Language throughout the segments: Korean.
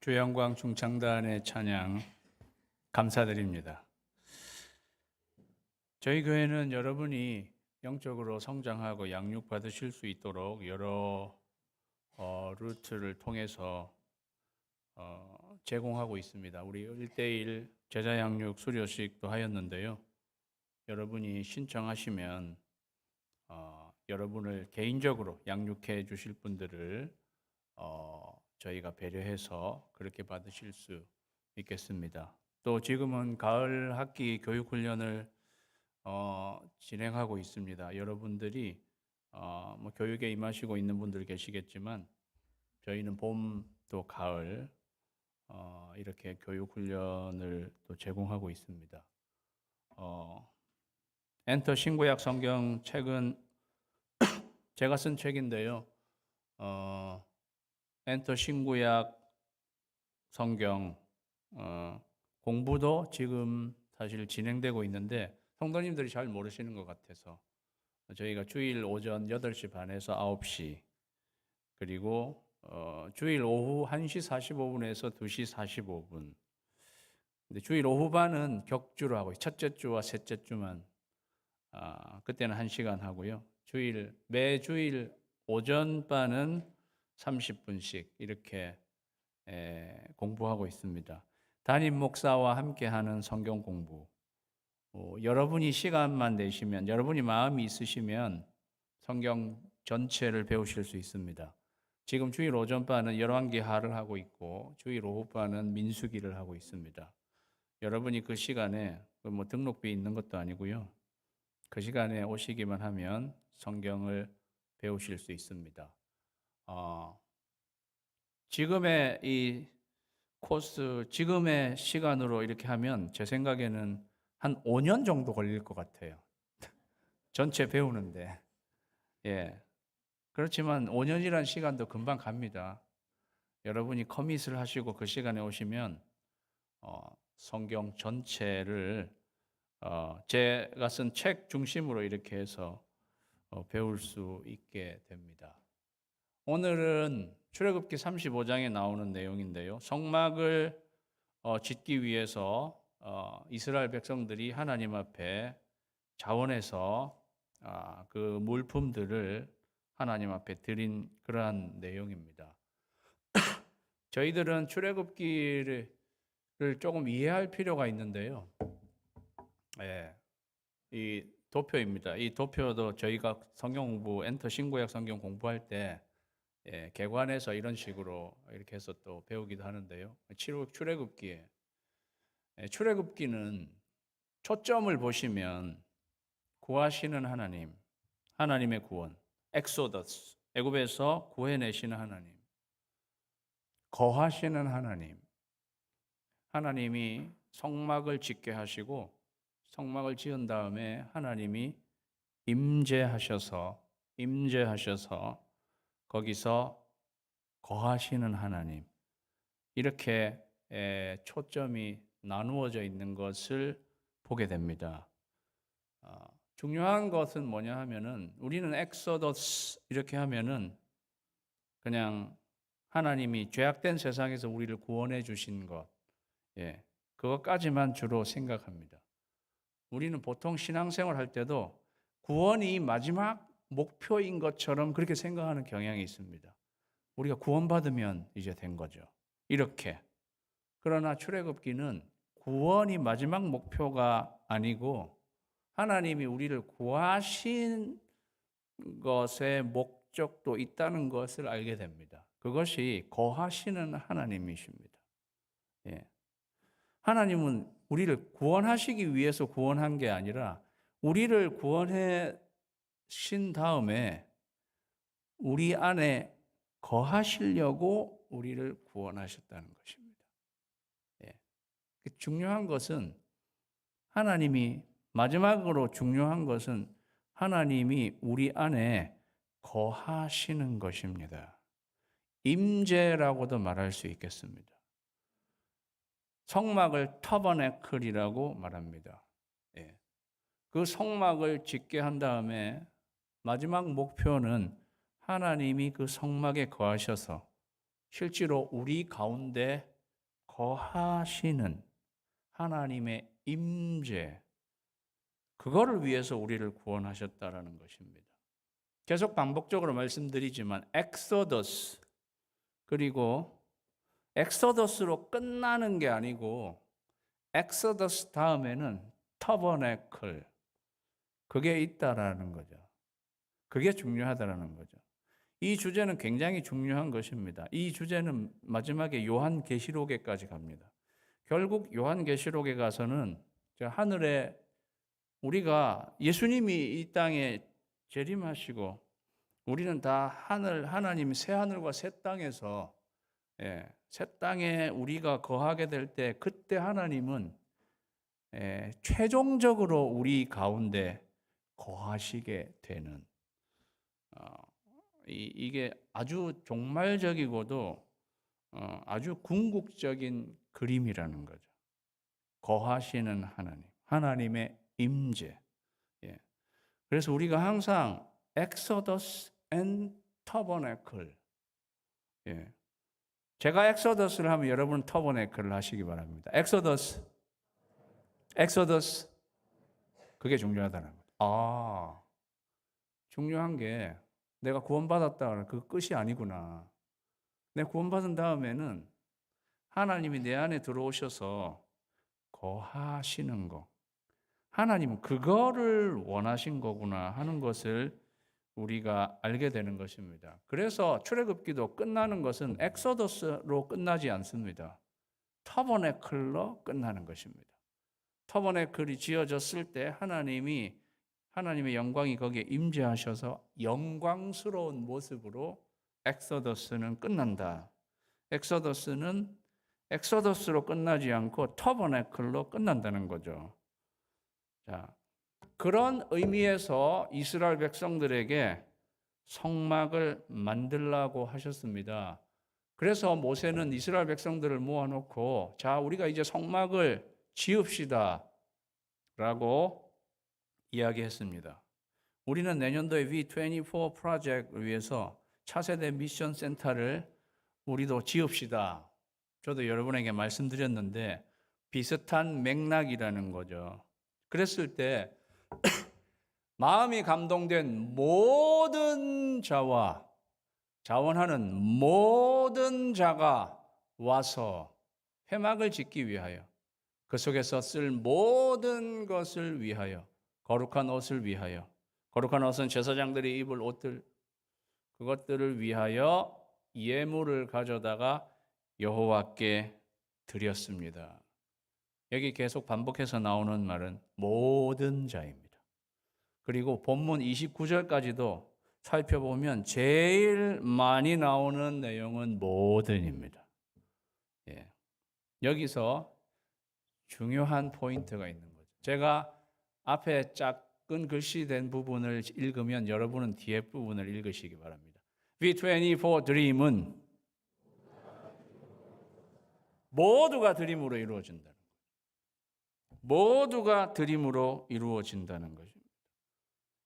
주영광 중창단의 찬양 감사드립니다. 저희 교회는 여러분이 영적으로 성장하고 양육받으실 수 있도록 여러 루트를 통해서 제공하고 있습니다. 우리 1대1 제자 양육 수료식도 하였는데요. 여러분이 신청하시면 여러분을 개인적으로 양육해 주실 분들을 저희가 배려해서 그렇게 받으실 수 있겠습니다. 또 지금은 가을 학기 교육 훈련을 진행하고 있습니다. 여러분들이 뭐 교육에 임하시고 있는 분들 계시겠지만 저희는 봄 또 가을 이렇게 교육 훈련을 또 제공하고 있습니다. 엔터 신구약 성경 책은 제가 쓴 책인데요. 엔터 신구약 성경 공부도 지금 사실 진행되고 있는데 성도님들이 잘 모르시는 것 같아서 저희가 주일 오전 8시 반에서 9시 그리고 주일 오후 1시 45분에서 2시 45분 근데 주일 오후 반은 격주로 하고 첫째 주와 셋째 주만 그때는 1시간 하고요. 매주일 오전 반은 30분씩 이렇게 공부하고 있습니다. 담임 목사와 함께하는 성경 공부. 여러분이 시간만 내시면, 여러분이 마음이 있으시면 성경 전체를 배우실 수 있습니다. 지금 주일 오전반은 열왕기하를 하고 있고 주일 오후반은 민수기를 하고 있습니다. 여러분이 그 시간에 뭐 등록비 있는 것도 아니고요. 그 시간에 오시기만 하면 성경을 배우실 수 있습니다. 지금의 이 코스, 지금의 시간으로 이렇게 하면 제 생각에는 한 5년 정도 걸릴 것 같아요. 전체 배우는데. 예. 그렇지만 5년이라는 시간도 금방 갑니다. 여러분이 커밋을 하시고 그 시간에 오시면 성경 전체를 제가 쓴 책 중심으로 이렇게 해서 배울 수 있게 됩니다. 오늘은 출애굽기 35장에 나오는 내용인데요. 성막을 짓기 위해서 이스라엘 백성들이 하나님 앞에 자원해서 그 물품들을 하나님 앞에 드린 그러한 내용입니다. 저희들은 출애굽기를 조금 이해할 필요가 있는데요. 예, 이 도표입니다. 이 도표도 저희가 성경 공부, 엔터 신구약 성경 공부할 때 개관해서 이런 식으로 이렇게 해서 또 배우기도 하는데요. 출애굽기에 출애굽기는 초점을 보시면 구하시는 하나님, 하나님의 구원, 엑소더스, 애굽에서 구해내시는 하나님, 거하시는 하나님, 하나님이 성막을 짓게 하시고 성막을 지은 다음에 하나님이 임재하셔서 거기서 거하시는 하나님 이렇게 초점이 나누어져 있는 것을 보게 됩니다. 중요한 것은 뭐냐 하면은 우리는 엑소더스 이렇게 하면은 그냥 하나님이 죄악된 세상에서 우리를 구원해 주신 것, 그것까지만 주로 생각합니다. 우리는 보통 신앙생활 할 때도 구원이 마지막 목표인 것처럼 그렇게 생각하는 경향이 있습니다. 우리가 구원받으면 이제 된 거죠. 이렇게. 그러나 출애굽기는 구원이 마지막 목표가 아니고 하나님이 우리를 구하신 것의 목적도 있다는 것을 알게 됩니다. 그것이 거하시는 하나님이십니다. 하나님은 우리를 구원하시기 위해서 구원한 게 아니라 우리를 구원해 신 다음에 우리 안에 거하시려고 우리를 구원하셨다는 것입니다. 중요한 것은 마지막으로 중요한 것은 하나님이 우리 안에 거하시는 것입니다. 임재라고도 말할 수 있겠습니다. 성막을 터버네클이라고 말합니다. 그 성막을 짓게 한 다음에 마지막 목표는 하나님이 그 성막에 거하셔서 실제로 우리 가운데 거하시는 하나님의 임재, 그거를 위해서 우리를 구원하셨다라는 것입니다. 계속 반복적으로 말씀드리지만 엑소더스, 그리고 엑소더스로 끝나는 게 아니고 엑소더스 다음에는 터버네클, 그게 있다라는 거죠. 그게 중요하다라는 거죠. 이 주제는 굉장히 중요한 것입니다. 이 주제는 마지막에 요한계시록에까지 갑니다. 결국 요한계시록에 가서는 하늘에 우리가 예수님이 이 땅에 재림하시고 우리는 다 하나님 새 하늘과 새 땅에서 새 땅에 우리가 거하게 될 때 그때 하나님은 최종적으로 우리 가운데 거하시게 되는 이게 아주 종말적이고도 아주 궁극적인 그림이라는 거죠. 거하시는 하나님, 하나님의 임재. 그래서 우리가 항상 엑소더스 앤 터버네클. 제가 엑소더스를 하면 여러분 터버네클을 하시기 바랍니다. 엑소더스. 그게 중요하다는 거예요. 중요한 게 내가 구원받았다, 그 끝이 아니구나. 내가 구원받은 다음에는 하나님이 내 안에 들어오셔서 거하시는 거, 하나님은 그거를 원하신 거구나 하는 것을 우리가 알게 되는 것입니다. 그래서 출애굽기도 끝나는 것은 엑소더스로 끝나지 않습니다. 터버네클로 끝나는 것입니다. 터버네클이 지어졌을 때 하나님의 영광이 거기에 임재하셔서 영광스러운 모습으로 엑소더스는 끝난다. 엑소더스로 끝나지 않고 터버네클로 끝난다는 거죠. 자, 그런 의미에서 이스라엘 백성들에게 성막을 만들라고 하셨습니다. 그래서 모세는 이스라엘 백성들을 모아놓고 자, 우리가 이제 성막을 지읍시다 라고 이야기했습니다. 우리는 내년도에 V24 프로젝트를 위해서 차세대 미션 센터를 우리도 지읍시다. 저도 여러분에게 말씀드렸는데 비슷한 맥락이라는 거죠. 그랬을 때 마음이 감동된 모든 자원하는 모든 자가 와서 회막을 짓기 위하여 그 속에서 쓸 모든 것을 위하여 거룩한 옷을 위하여 거룩한 옷은 제사장들이 입을 옷들 그것들을 위하여 예물을 가져다가 여호와께 드렸습니다. 여기 계속 반복해서 나오는 말은 모든 자입니다. 그리고 본문 29절까지도 살펴보면 제일 많이 나오는 내용은 모든입니다. 여기서 중요한 포인트가 있는 거죠. 제가 앞에 작은 글씨 된 부분을 읽으면 여러분은 뒤에 부분을 읽으시기 바랍니다. V24 드림은 모두가 드림으로 이루어진다는 거예요. 모두가 드림으로 이루어진다는 것입니다.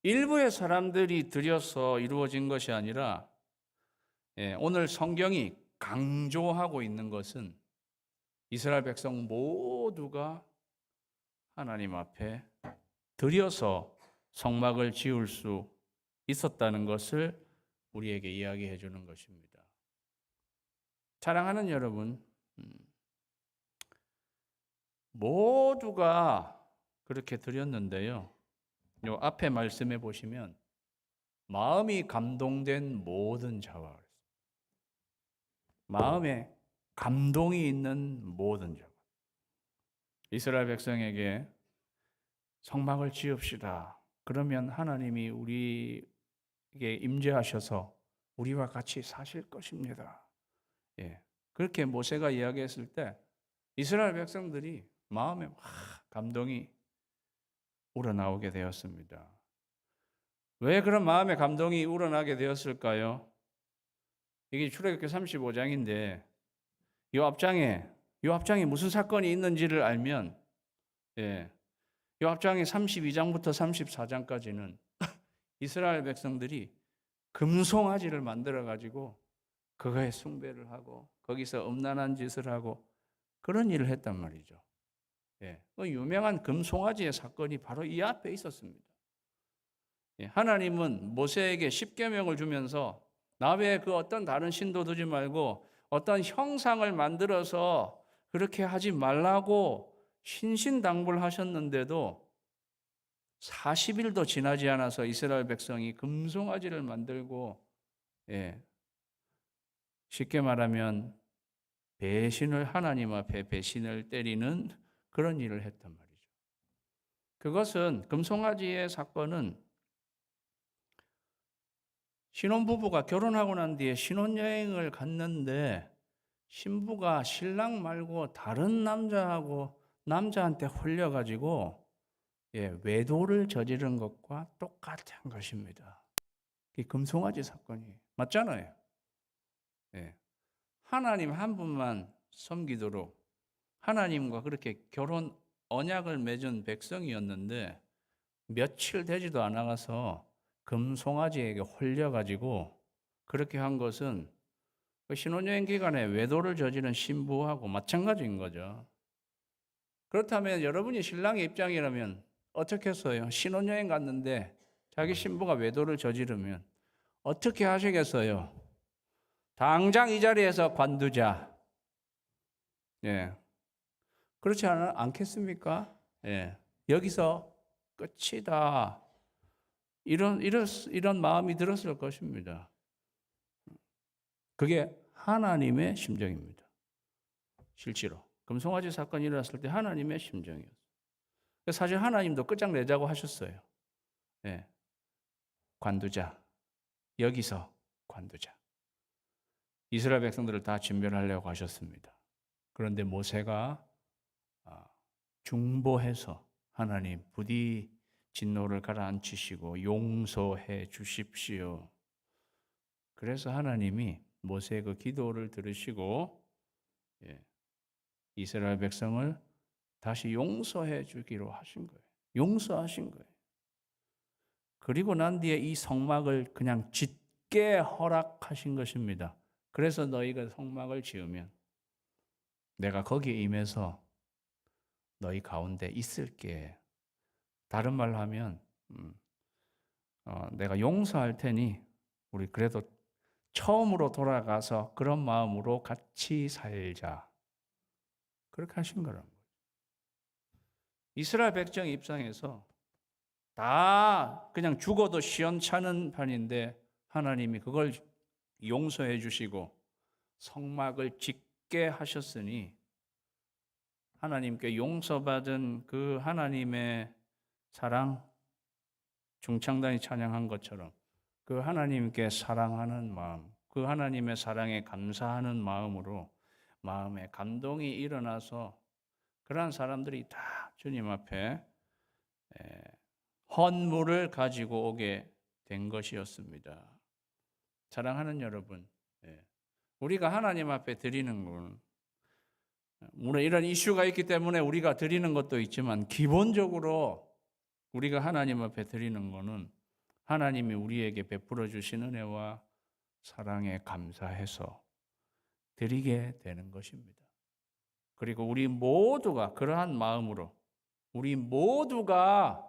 일부의 사람들이 드려서 이루어진 것이 아니라 오늘 성경이 강조하고 있는 것은 이스라엘 백성 모두가 하나님 앞에 드려서 성막을 지을 수 있었다는 것을 우리에게 이야기해 주는 것입니다. 사랑하는 여러분, 모두가 그렇게 드렸는데요. 요 앞에 말씀해 보시면 마음이 감동된 모든 자와 마음에 감동이 있는 모든 자. 이스라엘 백성에게 성막을 지읍시다. 그러면 하나님이 우리에게 임재하셔서 우리와 같이 사실 것입니다. 그렇게 모세가 이야기했을 때 이스라엘 백성들이 마음에 감동이 우러나오게 되었습니다. 왜 그런 마음의 감동이 우러나게 되었을까요? 이게 출애굽기 35장인데 이 앞장에 무슨 사건이 있는지를 알면 이 앞장에 32장부터 34장까지는 이스라엘 백성들이 금송아지를 만들어 가지고 그거에 숭배를 하고 거기서 음란한 짓을 하고 그런 일을 했단 말이죠. 예, 그 유명한 금송아지의 사건이 바로 이 앞에 있었습니다. 예, 하나님은 모세에게 십계명을 주면서 나 외에 그 어떤 다른 신도 두지 말고 어떤 형상을 만들어서 그렇게 하지 말라고 신신당부하셨는데도 40일도 지나지 않아서 이스라엘 백성이 금송아지를 만들고, 예, 쉽게 말하면 배신을, 하나님 앞에 배신을 때리는 그런 일을 했단 말이죠. 그것은, 금송아지의 사건은 신혼부부가 결혼하고 난 뒤에 신혼여행을 갔는데 신부가 신랑 말고 다른 남자한테 홀려가지고, 예, 외도를 저지른 것과 똑같은 것입니다. 이 금송아지 사건이 맞잖아요. 예. 하나님 한 분만 섬기도록 하나님과 그렇게 결혼 언약을 맺은 백성이었는데 며칠 되지도 않아가서 금송아지에게 홀려가지고 그렇게 한 것은 그 신혼여행 기간에 외도를 저지른 신부하고 마찬가지인 거죠. 그렇다면 여러분이 신랑의 입장이라면 어떻게 했어요? 신혼여행 갔는데 자기 신부가 외도를 저지르면 어떻게 하시겠어요? 당장 이 자리에서 관두자. 예. 그렇지 않겠습니까? 예. 여기서 끝이다. 이런 마음이 들었을 것입니다. 그게 하나님의 심정입니다. 실제로. 금송아지 사건이 일어났을 때 하나님의 심정이었어요. 사실 하나님도 끝장내자고 하셨어요. 예. 관두자. 여기서 관두자. 이스라엘 백성들을 다 진멸하려고 하셨습니다. 그런데 모세가 중보해서 하나님 부디 진노를 가라앉히시고 용서해 주십시오. 그래서 하나님이 모세의 그 기도를 들으시고, 예, 이스라엘 백성을 다시 용서해 주기로 하신 거예요. 용서하신 거예요. 그리고 난 뒤에 이 성막을 그냥 짓게 허락하신 것입니다. 그래서 너희가 성막을 지으면 내가 거기에 임해서 너희 가운데 있을게. 다른 말로 하면 내가 용서할 테니 우리 그래도 처음으로 돌아가서 그런 마음으로 같이 살자. 그렇게 하신 거라는 거예요. 이스라엘 백성 입장에서 다 그냥 죽어도 시원찮은 판인데 하나님이 그걸 용서해 주시고 성막을 짓게 하셨으니 하나님께 용서받은 그 하나님의 사랑, 중창단이 찬양한 것처럼 그 하나님께 사랑하는 마음, 그 하나님의 사랑에 감사하는 마음으로 마음에 감동이 일어나서 그러한 사람들이 다 주님 앞에 헌물을 가지고 오게 된 것이었습니다. 사랑하는 여러분, 우리가 하나님 앞에 드리는 건 물론 이런 이슈가 있기 때문에 우리가 드리는 것도 있지만 기본적으로 우리가 하나님 앞에 드리는 것은 하나님이 우리에게 베풀어 주신 은혜와 사랑에 감사해서 드리게 되는 것입니다. 그리고 우리 모두가 그러한 마음으로 우리 모두가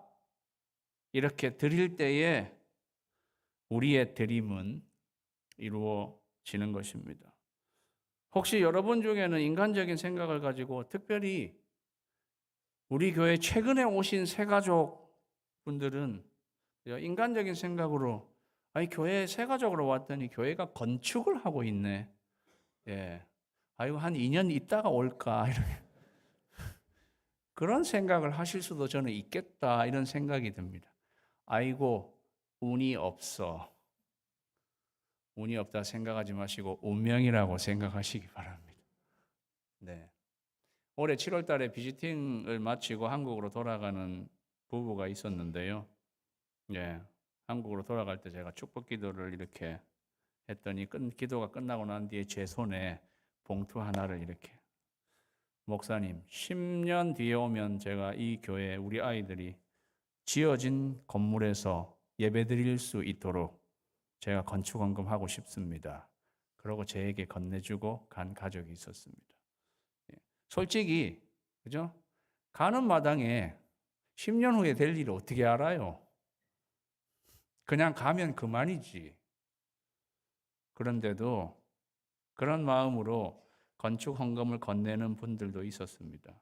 이렇게 드릴 때에 우리의 드림은 이루어지는 것입니다. 혹시 여러분 중에는 인간적인 생각을 가지고 특별히 우리 교회 최근에 오신 새가족 분들은 인간적인 생각으로 아니 교회에 새가족으로 왔더니 교회가 건축을 하고 있네. 예. 아이고 한 2년 있다가 올까 이렇게 그런 생각을 하실 수도 저는 있겠다 이런 생각이 듭니다. 아이고 운이 없어. 운이 없다 생각하지 마시고 운명이라고 생각하시기 바랍니다. 네. 올해 7월 달에 비지팅을 마치고 한국으로 돌아가는 부부가 있었는데요. 예. 한국으로 돌아갈 때 제가 축복 기도를 이렇게 했더니 기도가 끝나고 난 뒤에 제 손에 봉투 하나를 이렇게 목사님 10년 뒤에 오면 제가 이 교회 우리 아이들이 지어진 건물에서 예배 드릴 수 있도록 제가 건축원금하고 싶습니다. 그러고 저에게 건네주고 간 가족이 있었습니다. 솔직히 그죠? 가는 마당에 10년 후에 될 일을 어떻게 알아요? 그냥 가면 그만이지. 그런데도 그런 마음으로 건축 헌금을 건네는 분들도 있었습니다.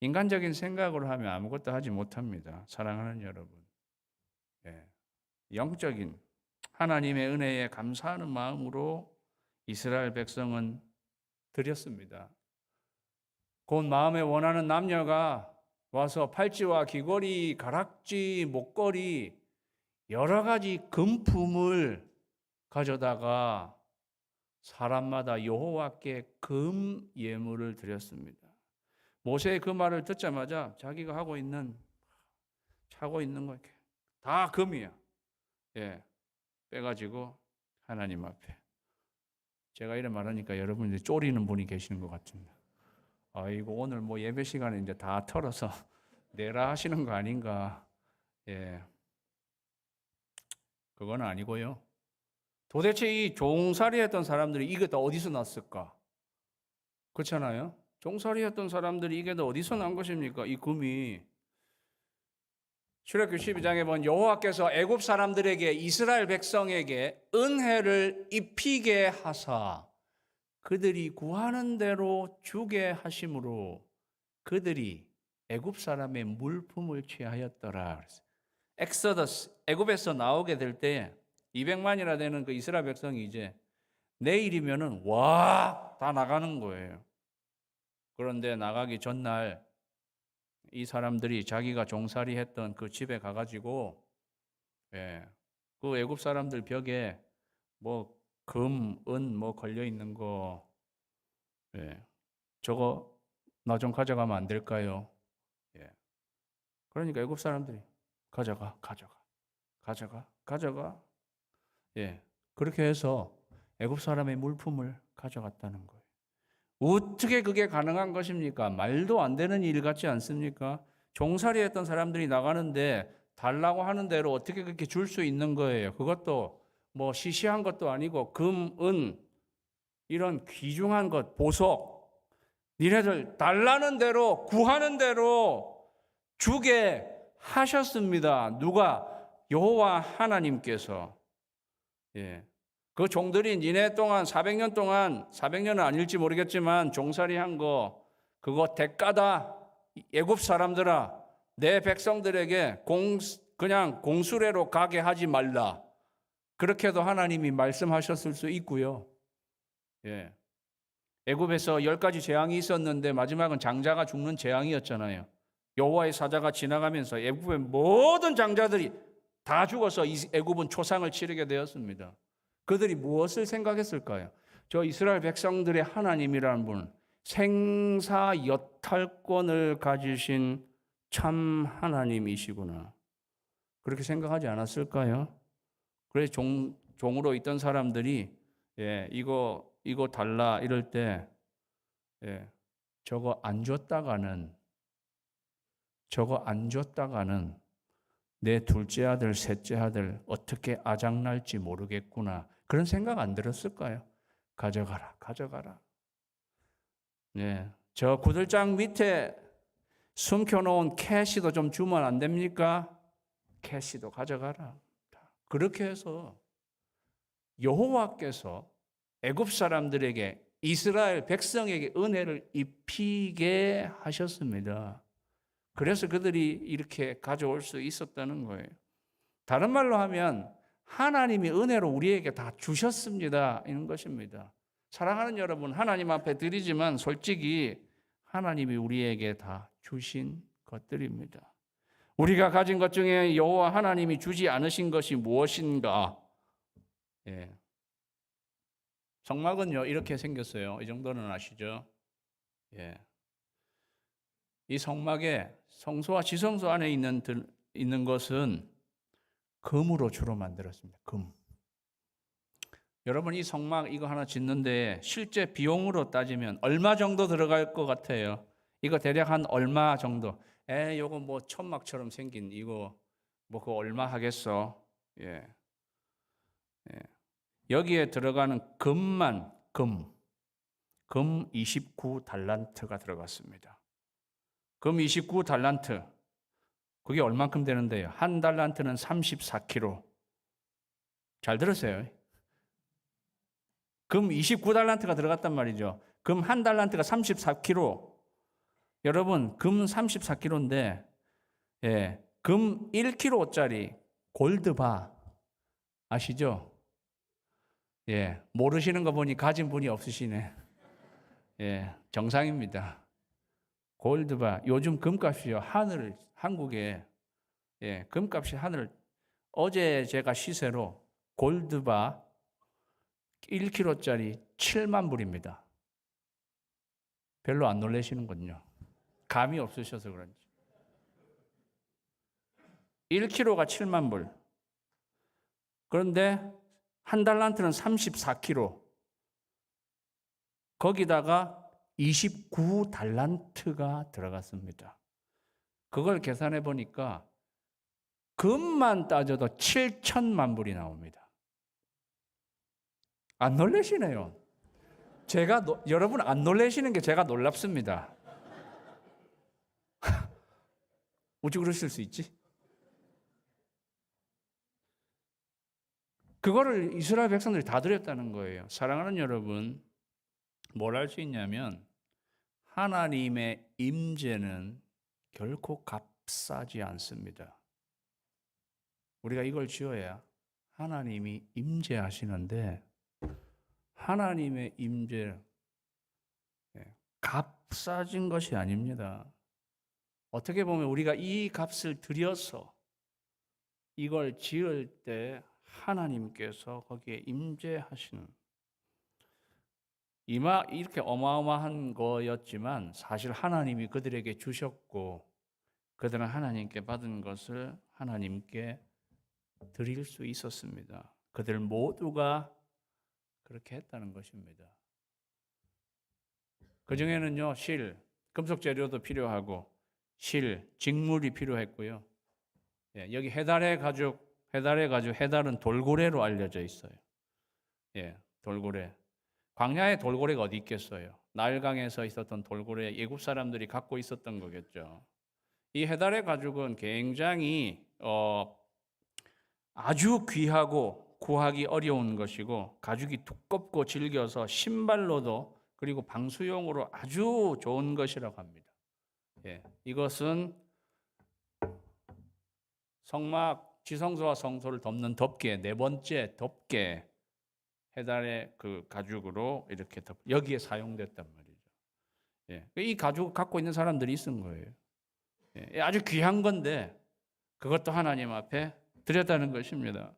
인간적인 생각으로 하면 아무것도 하지 못합니다. 사랑하는 여러분. 예. 영적인 하나님의 은혜에 감사하는 마음으로 이스라엘 백성은 드렸습니다. 곧 마음에 원하는 남녀가 와서 팔찌와 귀걸이, 가락지, 목걸이 여러 가지 금품을 가져다가 사람마다 여호와께 금 예물을 드렸습니다. 모세의 그 말을 듣자마자 자기가 차고 있는 거 이렇게 다 금이야. 예, 빼가지고 하나님 앞에. 제가 이런 말하니까 여러분들이 쪼리는 분이 계시는 것 같습니다. 아이고 오늘 뭐 예배 시간에 이제 다 털어서 내라 하시는 거 아닌가? 예, 그건 아니고요. 도대체 이 종살이 했던 사람들이 이게 다 어디서 났을까? 그렇잖아요. 종살이 했던 사람들이 이게 다 어디서 난 것입니까? 이 금이. 출애굽기 12장에 보면 여호와께서 애굽 사람들에게 이스라엘 백성에게 은혜를 입히게 하사 그들이 구하는 대로 주게 하심으로 그들이 애굽 사람의 물품을 취하였더라. 엑소더스 애굽에서 나오게 될 때 200만이나 되는 그 이스라엘 백성이 이제 내일이면은 와, 다 나가는 거예요. 그런데 나가기 전날 이 사람들이 자기가 종살이 했던 그 집에 가가지고 그 애굽 사람들 벽에 뭐 금, 은 뭐 걸려 있는 거 저거 나 좀 가져가면 안 될까요? 그러니까 애굽 사람들이 가져가. 그렇게 해서 애굽 사람의 물품을 가져갔다는 거예요. 어떻게 그게 가능한 것입니까? 말도 안 되는 일 같지 않습니까? 종살이 했던 사람들이 나가는데 달라고 하는 대로 어떻게 그렇게 줄 수 있는 거예요? 그것도 뭐 시시한 것도 아니고 금, 은 이런 귀중한 것, 보석 니네들 달라는 대로 구하는 대로 주게 하셨습니다. 누가? 여호와 하나님께서. 그 종들이 니네 동안 400년 동안 400년은 아닐지 모르겠지만 종살이 한 거 그거 대가다. 애굽 사람들아 내 백성들에게 그냥 공수레로 가게 하지 말라. 그렇게도 하나님이 말씀하셨을 수 있고요. 애굽에서 10가지 재앙이 있었는데 마지막은 장자가 죽는 재앙이었잖아요. 여호와의 사자가 지나가면서 애굽의 모든 장자들이 다 죽어서 애굽은 초상을 치르게 되었습니다. 그들이 무엇을 생각했을까요? 저 이스라엘 백성들의 하나님이라는 분, 생사여탈권을 가지신 참 하나님이시구나. 그렇게 생각하지 않았을까요? 그래서 종으로 있던 사람들이 이거 달라 이럴 때 저거 안 줬다가는 내 둘째 아들, 셋째 아들 어떻게 아작날지 모르겠구나. 그런 생각 안 들었을까요? 가져가라. 저 구들장 밑에 숨겨놓은 캐시도 좀 주면 안 됩니까? 캐시도 가져가라. 그렇게 해서 여호와께서 애굽 사람들에게 이스라엘 백성에게 은혜를 입히게 하셨습니다. 그래서 그들이 이렇게 가져올 수 있었다는 거예요. 다른 말로 하면 하나님이 은혜로 우리에게 다 주셨습니다. 이런 것입니다. 사랑하는 여러분, 하나님 앞에 드리지만 솔직히 하나님이 우리에게 다 주신 것들입니다. 우리가 가진 것 중에 여호와 하나님이 주지 않으신 것이 무엇인가? 성막은요 이렇게 생겼어요. 이 정도는 아시죠? 이 성막에 성소와 지성소 안에 있는 것은 금으로 주로 만들었습니다. 금. 여러분 이 성막 이거 하나 짓는데 실제 비용으로 따지면 얼마 정도 들어갈 것 같아요? 이거 대략 한 얼마 정도? 요거 뭐 천막처럼 생긴 이거 뭐 그거 얼마 하겠어? 여기에 들어가는 금만 금. 금 29달란트가 들어갔습니다. 금 29달란트. 그게 얼만큼 되는데요? 한 달란트는 34kg. 잘 들으세요. 금 29달란트가 들어갔단 말이죠. 금 한 달란트가 34kg. 여러분, 금 34kg인데, 예, 금 1kg짜리 골드바 아시죠? 예, 모르시는 거 보니 가진 분이 없으시네. 예, 정상입니다. 골드바. 요즘 금값이요. 한국에, 예, 금값이 어제 제가 시세로 골드바 1kg짜리 7만 불입니다. 별로 안 놀라시는군요. 감이 없으셔서 그런지. 1kg가 7만 불. 그런데 한 달란트는 34kg. 거기다가 29달란트가 들어갔습니다. 그걸 계산해 보니까 금만 따져도 7천만 불이 나옵니다. 안 놀라시네요. 여러분 안 놀라시는 게 제가 놀랍습니다. 어찌 그러실 수 있지? 그거를 이스라엘 백성들이 다 드렸다는 거예요. 사랑하는 여러분, 뭘 할 수 있냐면 하나님의 임재는 결코 값싸지 않습니다. 우리가 이걸 지어야 하나님이 임재하시는데 하나님의 임재 값싸진 것이 아닙니다. 어떻게 보면 우리가 이 값을 들여서 이걸 지을 때 하나님께서 거기에 임재하시는 이렇게 어마어마한 거였지만 사실 하나님이 그들에게 주셨고 그들은 하나님께 받은 것을 하나님께 드릴 수 있었습니다. 그들 모두가 그렇게 했다는 것입니다. 그 중에는요, 금속 재료도 필요하고 직물이 필요했고요. 예, 여기 해달의 가죽, 해달은 돌고래로 알려져 있어요. 예, 돌고래. 광야에 돌고래가 어디 있겠어요? 나일강에서 있었던 돌고래, 애굽 사람들이 갖고 있었던 거겠죠. 이 해달의 가죽은 굉장히 아주 귀하고 구하기 어려운 것이고 가죽이 두껍고 질겨서 신발로도 그리고 방수용으로 아주 좋은 것이라고 합니다. 예, 이것은 성막 지성소와 성소를 덮는 덮개, 네 번째 덮개 해달의 그 가죽으로 이렇게 여기에 사용됐단 말이죠. 예, 이 가죽 갖고 있는 사람들이 있은 거예요. 예, 아주 귀한 건데 그것도 하나님 앞에 드렸다는 것입니다.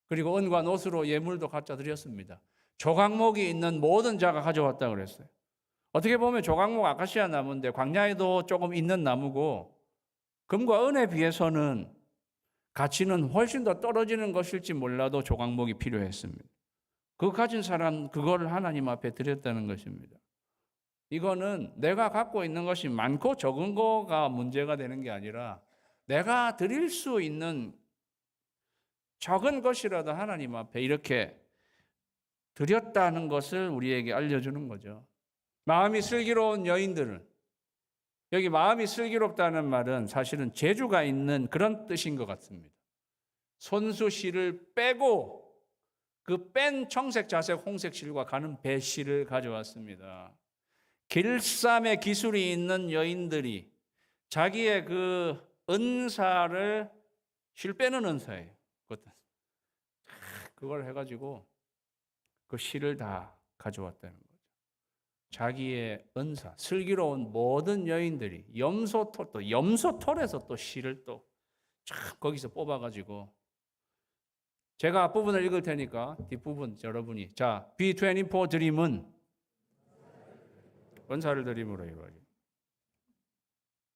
그리고 은과 노스로 예물도 갖다 드렸습니다. 조각목이 있는 모든 자가 가져왔다 그랬어요. 어떻게 보면 조각목 아카시아 나무인데 광야에도 조금 있는 나무고 금과 은에 비해서는 가치는 훨씬 더 떨어지는 것일지 몰라도 조각목이 필요했습니다. 그거 가진 사람 그거를 하나님 앞에 드렸다는 것입니다. 이거는 내가 갖고 있는 것이 많고 적은 거가 문제가 되는 게 아니라 내가 드릴 수 있는 적은 것이라도 하나님 앞에 이렇게 드렸다는 것을 우리에게 알려주는 거죠. 마음이 슬기로운 여인들은 여기 마음이 슬기롭다는 말은 사실은 재주가 있는 그런 뜻인 것 같습니다. 손수실을 빼고 그 뺀 청색, 자색, 홍색 실과 가는 배실을 가져왔습니다. 길쌈의 기술이 있는 여인들이 자기의 그 은사를 실 빼는 은사예요. 그걸 해가지고 그 실을 다 가져왔다는 거죠. 자기의 은사, 슬기로운 모든 여인들이 염소톨에서 또 실을 또 거기서 뽑아가지고 제가 앞부분을 읽을 테니까 뒷부분 여러분이 자 B24 드림은 은사를 드림으로 이루어져.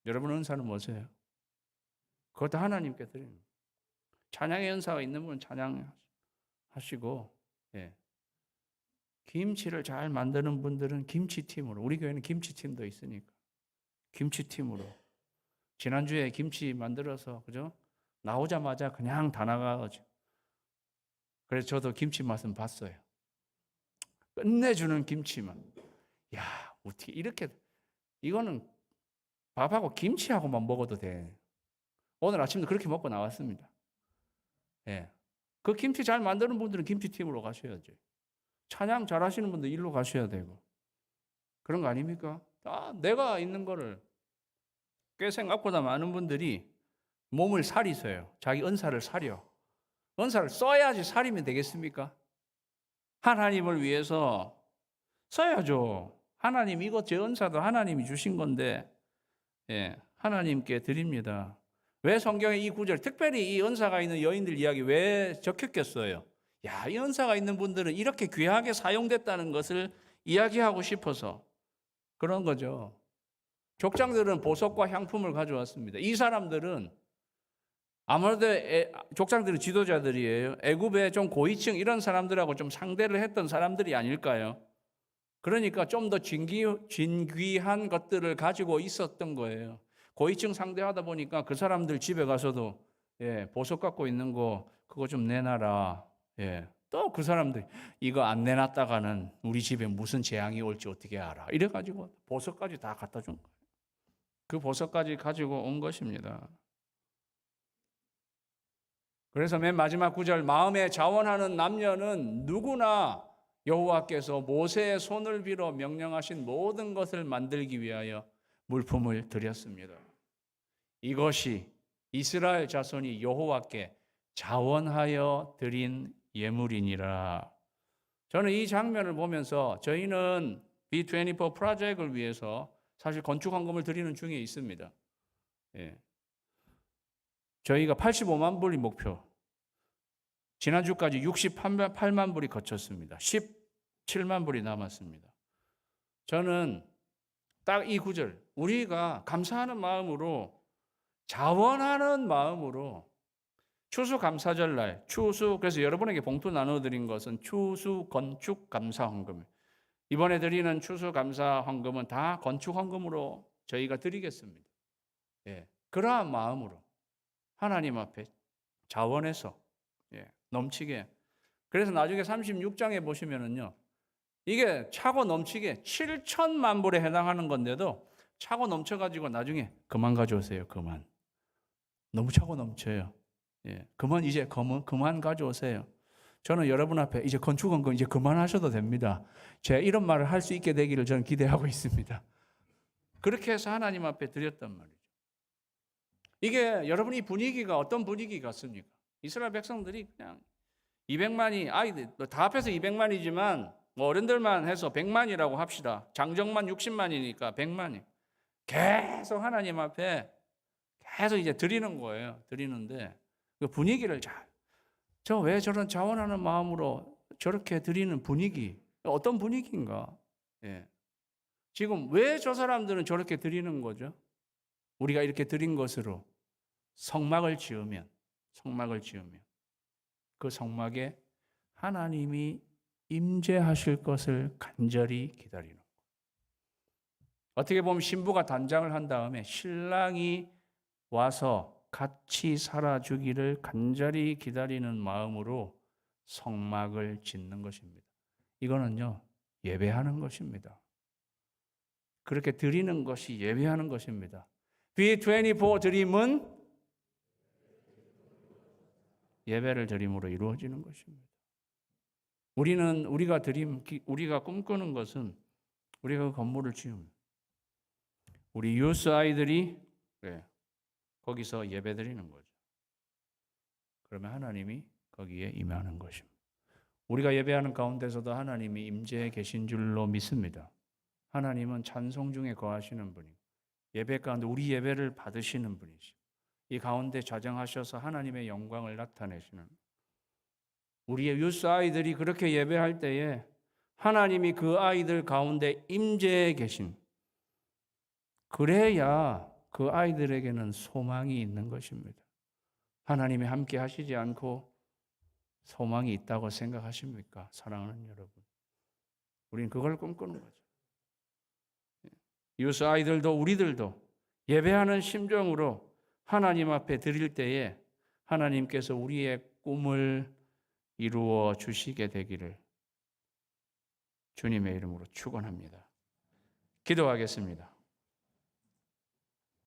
여러분 은사는 뭐세요? 그것도 하나님께 드립니다. 찬양의 은사가 있는 분은 찬양하시고 예. 김치를 잘 만드는 분들은 김치팀으로 우리 교회는 김치팀도 있으니까 김치팀으로 지난주에 김치 만들어서 그죠? 나오자마자 그냥 다 나가가지고 그래서 저도 김치 맛은 봤어요. 끝내주는 김치만 야, 어떻게 이렇게, 이거는 밥하고 김치하고만 먹어도 돼. 오늘 아침도 그렇게 먹고 나왔습니다. 예. 그 김치 잘 만드는 분들은 김치팀으로 가셔야죠. 찬양 잘 하시는 분들 일로 가셔야 되고. 그런 거 아닙니까? 내가 있는 거를 꽤 생각보다 많은 분들이 몸을 사리세요. 자기 은사를 사려. 은사를 써야지 사리면 되겠습니까? 하나님을 위해서 써야죠. 하나님 이거 제 은사도 하나님이 주신 건데 하나님께 드립니다. 왜 성경에 이 구절, 특별히 이 은사가 있는 여인들 이야기 왜 적혔겠어요? 야, 이 은사가 있는 분들은 이렇게 귀하게 사용됐다는 것을 이야기하고 싶어서 그런 거죠. 족장들은 보석과 향품을 가져왔습니다. 이 사람들은 아무래도 족장들은 지도자들이에요. 애굽의 좀 고위층 이런 사람들하고 좀 상대를 했던 사람들이 아닐까요? 그러니까 좀 더 진귀한 것들을 가지고 있었던 거예요. 고위층 상대하다 보니까 그 사람들 집에 가서도 보석 갖고 있는 거 그거 좀 내놔라. 또 그 사람들 이거 안 내놨다가는 우리 집에 무슨 재앙이 올지 어떻게 알아. 이래가지고 보석까지 다 갖다 준 거예요. 그 보석까지 가지고 온 것입니다. 그래서 맨 마지막 구절, 마음에 자원하는 남녀는 누구나 여호와께서 모세의 손을 빌어 명령하신 모든 것을 만들기 위하여 물품을 드렸습니다. 이것이 이스라엘 자손이 여호와께 자원하여 드린 예물이니라. 저는 이 장면을 보면서 저희는 B24 프로젝트를 위해서 사실 건축 헌금을 드리는 중에 있습니다. 저희가 85만 불이 목표. 지난주까지 68만 불이 거쳤습니다. 17만 불이 남았습니다. 저는 딱 이 구절, 우리가 감사하는 마음으로, 자원하는 마음으로 추수감사절날, 그래서 여러분에게 봉투 나눠드린 것은 추수건축감사헌금. 이번에 드리는 추수감사헌금은 다 건축헌금으로 저희가 드리겠습니다. 그러한 마음으로 하나님 앞에 자원해서 넘치게. 그래서 나중에 36장에 보시면은요, 이게 차고 넘치게 7천만 불에 해당하는 건데도 차고 넘쳐가지고 나중에 그만 가져오세요. 그만. 너무 차고 넘쳐요. 이제 그만 가져오세요. 저는 여러분 앞에 이제 건축헌금 이제 그만하셔도 됩니다. 제가 이런 말을 할 수 있게 되기를 저는 기대하고 있습니다. 그렇게 해서 하나님 앞에 드렸단 말이죠. 이게 여러분 이 분위기가 어떤 분위기 같습니까? 이스라엘 백성들이 그냥 200만이 아이들 다 합해서 200만이지만 뭐 어른들만 해서 100만이라고 합시다. 장정만 60만이니까 100만이 계속 하나님 앞에 계속 이제 드리는 거예요. 드리는데 그 분위기를 저 왜 저런 자원하는 마음으로 저렇게 드리는 분위기, 어떤 분위기인가? 지금 왜 저 사람들은 저렇게 드리는 거죠? 우리가 이렇게 드린 것으로 성막을 지으면 그 성막에 하나님이 임재하실 것을 간절히 기다리는 거예요. 어떻게 보면 신부가 단장을 한 다음에 신랑이 와서 같이 살아주기를 간절히 기다리는 마음으로 성막을 짓는 것입니다. 이거는요, 예배하는 것입니다. 그렇게 드리는 것이 예배하는 것입니다. B24 드림은 예배를 드림으로 이루어지는 것입니다. 우리가 꿈꾸는 것은 우리가 그 건물을 지으면 우리 유스 아이들이 거기서 예배 드리는 거죠. 그러면 하나님이 거기에 임하는 것입니다. 우리가 예배하는 가운데서도 하나님이 임재해 계신 줄로 믿습니다. 하나님은 찬송 중에 거하시는 분이고 예배 가운데 우리 예배를 받으시는 분이시고 이 가운데 좌정하셔서 하나님의 영광을 나타내시는 우리의 유스 아이들이 그렇게 예배할 때에 하나님이 그 아이들 가운데 임재해 계신, 그래야 그 아이들에게는 소망이 있는 것입니다. 하나님이 함께 하시지 않고 소망이 있다고 생각하십니까? 사랑하는 여러분, 우리는 그걸 꿈꾸는 거죠. 유스 아이들도 우리들도 예배하는 심정으로 하나님 앞에 드릴 때에 하나님께서 우리의 꿈을 이루어 주시게 되기를 주님의 이름으로 축원합니다. 기도하겠습니다.